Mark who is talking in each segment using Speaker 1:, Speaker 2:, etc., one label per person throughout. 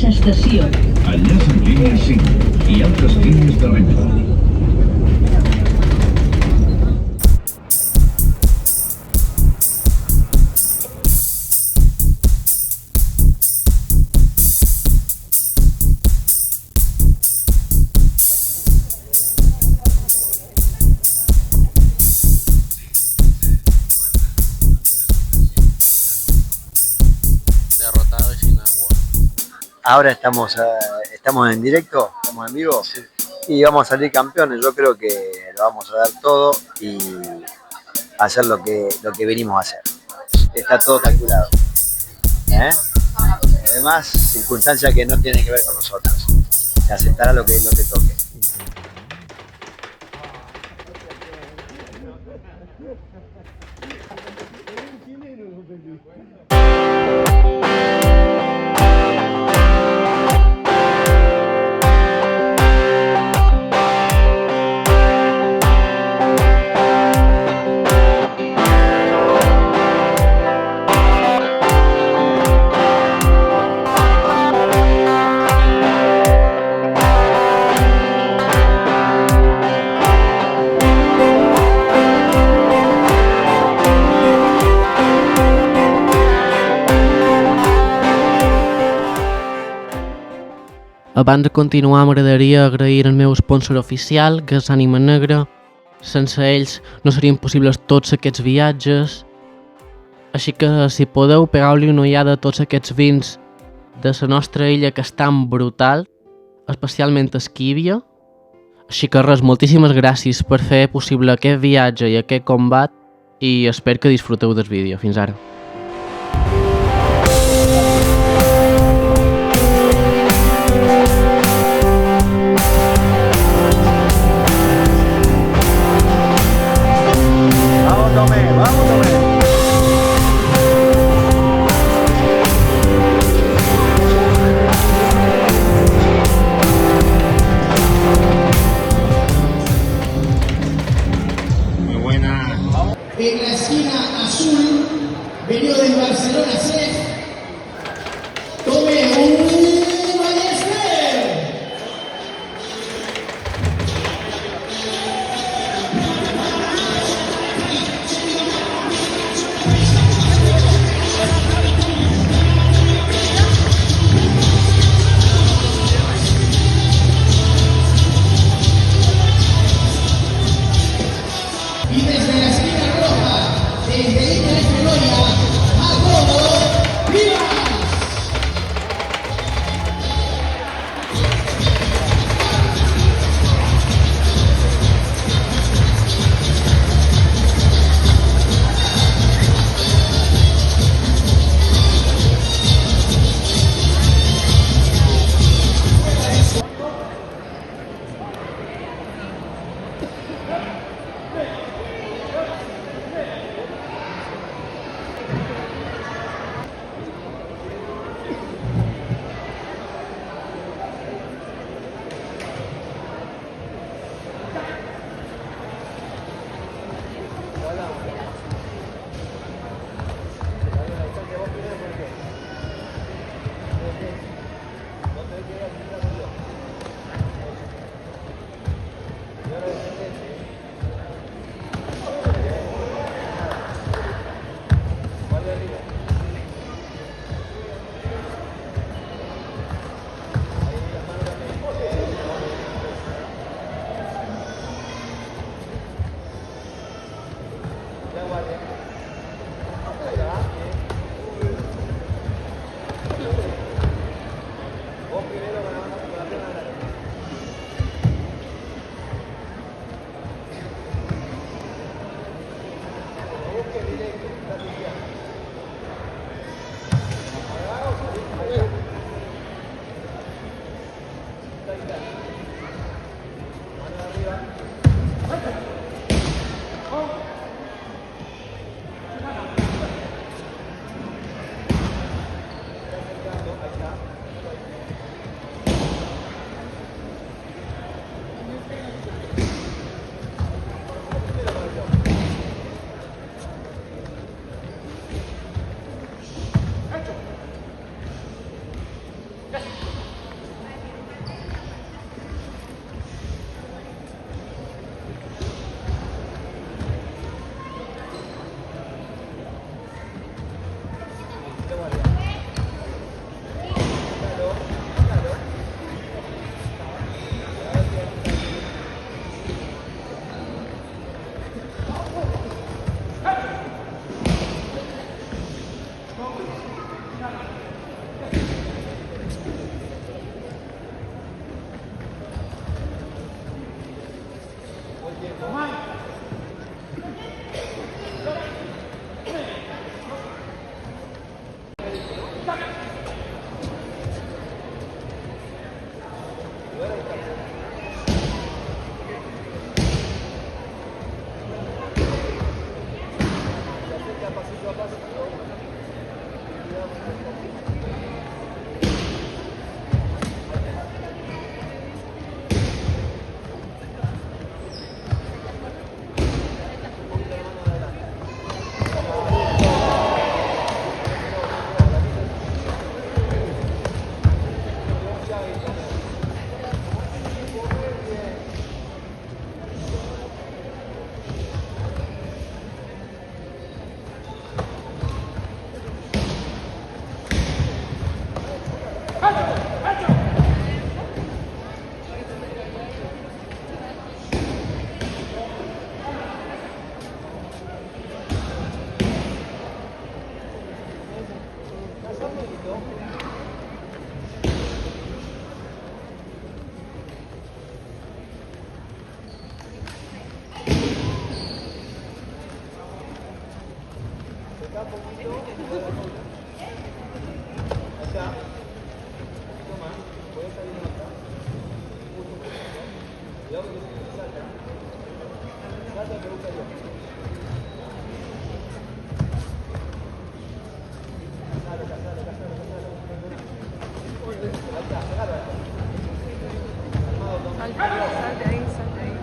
Speaker 1: mateixa estació.
Speaker 2: Enllaç amb línia 5 i altres línies de Renfe.
Speaker 3: Derrotado y sin agua.
Speaker 4: Ahora estamos en directo, estamos en vivo, sí, y vamos a salir campeones. Yo creo que lo vamos a dar todo y hacer lo que venimos a hacer. Está todo calculado. Además, circunstancias que no tienen que ver con nosotros. Se aceptará lo que toque.
Speaker 3: Abans de continuar, m'agradaria agrair el meu sponsor oficial, que és Ànima Negra. Sense ells no serien possibles tots aquests viatges. Així que, si podeu, pegau-li una ullada a tots aquests vins de la nostra illa, que és tan brutal, especialment Esquívia. Així que res, moltíssimes gràcies per fer possible aquest viatge i aquest combat, i espero que disfruteu del vídeo. Fins ara.
Speaker 5: En la esquina azul, venido del Barcelona C, tome un Ballester. Y desde la esquina roja, desde Illa de Gloria, Jacobo Rivas.
Speaker 6: Yes.
Speaker 1: Salte ahí, salte ahí.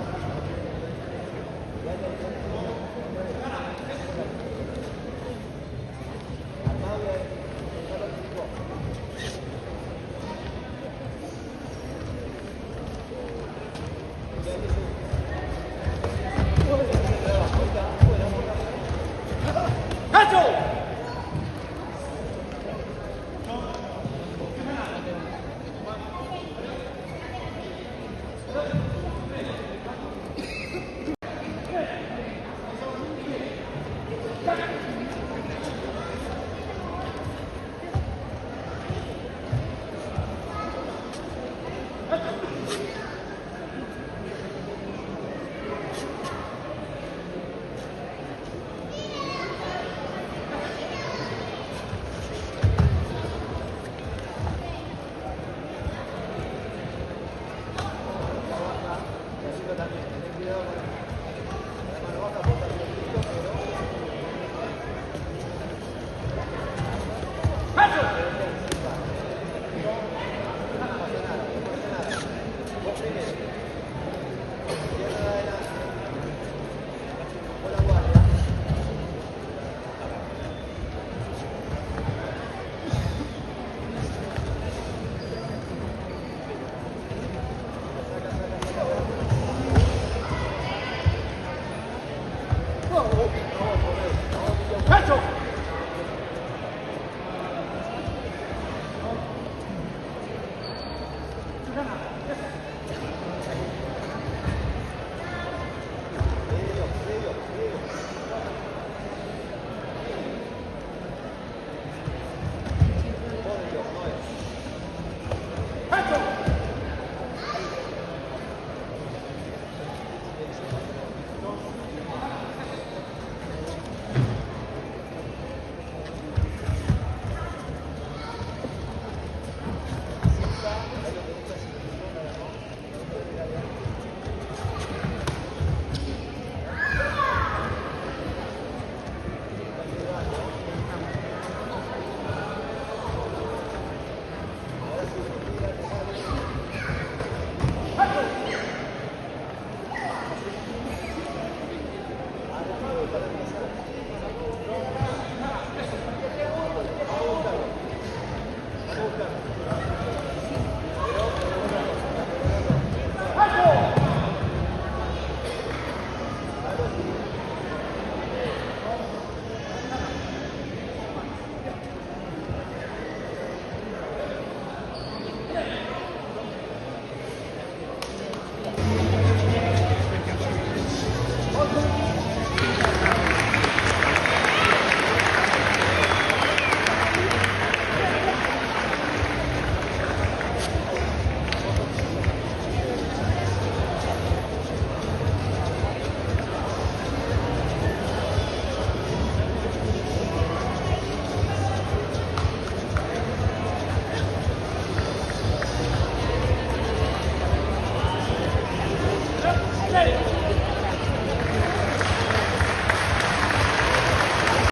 Speaker 5: Susana,